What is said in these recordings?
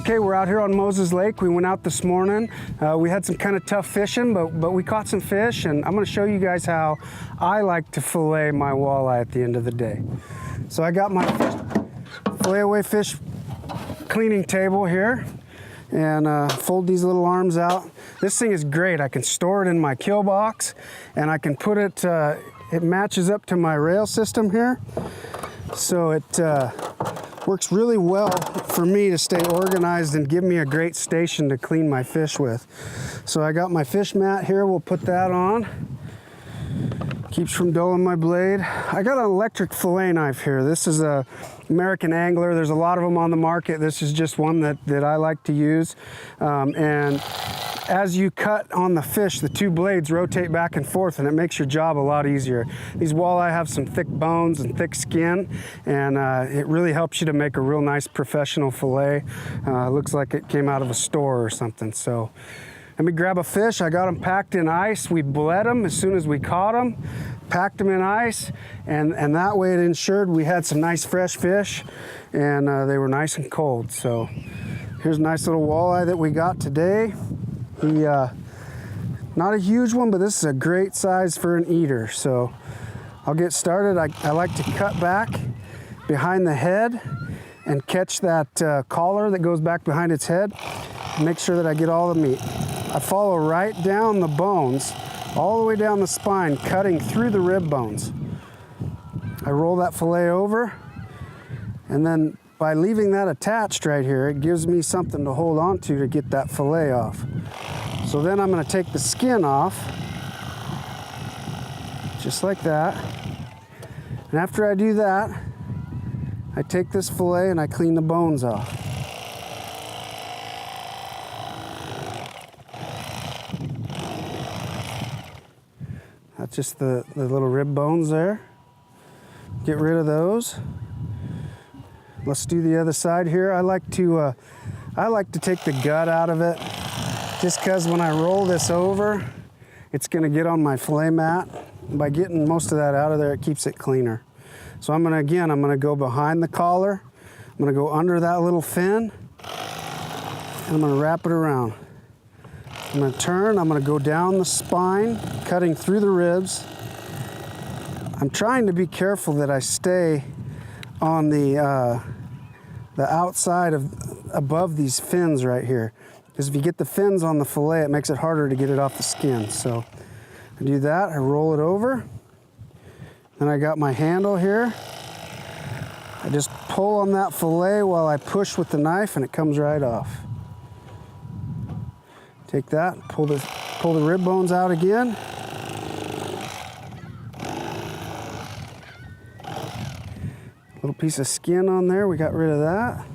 Okay, we're out here on Moses Lake. We went out this morning. We had some kind of tough fishing, but we caught some fish, and I'm going to show you guys how I like to fillet my walleye at the end of the day. So I got my fillet away fish cleaning table here, and fold these little arms out. This thing is great. I can store it in my kill box, and I can put it, it matches up to my rail system here. So it works really well for me to stay organized and give me a great station to clean my fish with. So I got my fish mat here. We'll put that on. Keeps from dulling my blade. I got an electric fillet knife here. This is a American Angler. There's a lot of them on the market. This is just one that I like to use. And as you cut on the fish, the two blades rotate back and forth, and it makes your job a lot easier. These walleye have some thick bones and thick skin, and it really helps you to make a real nice professional fillet. Looks like it came out of a store or something. So let me grab a fish. I got them packed in ice. We bled them as soon as we caught them, packed them in ice, and that way it ensured we had some nice fresh fish, and they were nice and cold. So here's a nice little walleye that we got today. Not a huge one, but this is a great size for an eater. So I'll get started. I like to cut back behind the head and catch that collar that goes back behind its head. Make sure that I get all the meat. I follow right down the bones, all the way down the spine, cutting through the rib bones. I roll that fillet over, and then by leaving that attached right here, it gives me something to hold on to get that fillet off. So then I'm going to take the skin off, just like that. And after I do that, I take this fillet and I clean the bones off. That's just the little rib bones there. Get rid of those. Let's do the other side here. I like to take the gut out of it, just because when I roll this over, it's going to get on my fillet mat. By getting most of that out of there, it keeps it cleaner. So I'm going to go behind the collar. I'm going to go under that little fin, and I'm going to wrap it around. I'm going to turn. I'm going to go down the spine, cutting through the ribs. I'm trying to be careful that I stay on the outside above these fins right here. Because if you get the fins on the fillet, it makes it harder to get it off the skin. So I do that, I roll it over. Then I got my handle here. I just pull on that fillet while I push with the knife, and it comes right off. Take that, pull the rib bones out again. Little piece of skin on there, we got rid of that.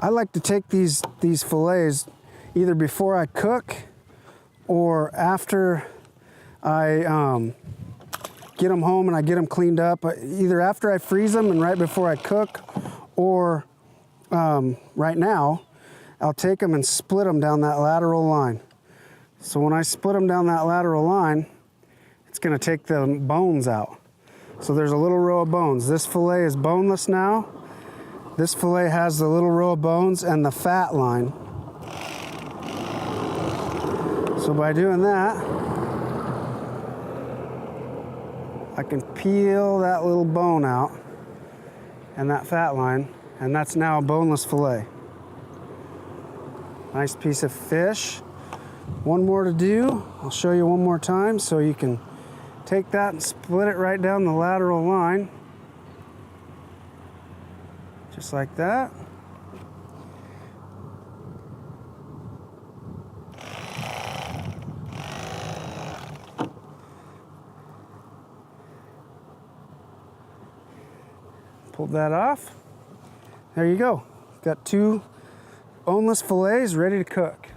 I like to take these fillets either before I cook or after I get them home and I get them cleaned up. Either after I freeze them and right before I cook, or right now, I'll take them and split them down that lateral line. So when I split them down that lateral line, it's going to take the bones out. So there's a little row of bones. This fillet is boneless now. This fillet has the little row of bones and the fat line. So by doing that, I can peel that little bone out and that fat line, and that's now a boneless fillet. Nice piece of fish. One more to do. I'll show you one more time so you can take that and split it right down the lateral line. Just like that. Pulled that off. There you go. Got two boneless fillets ready to cook.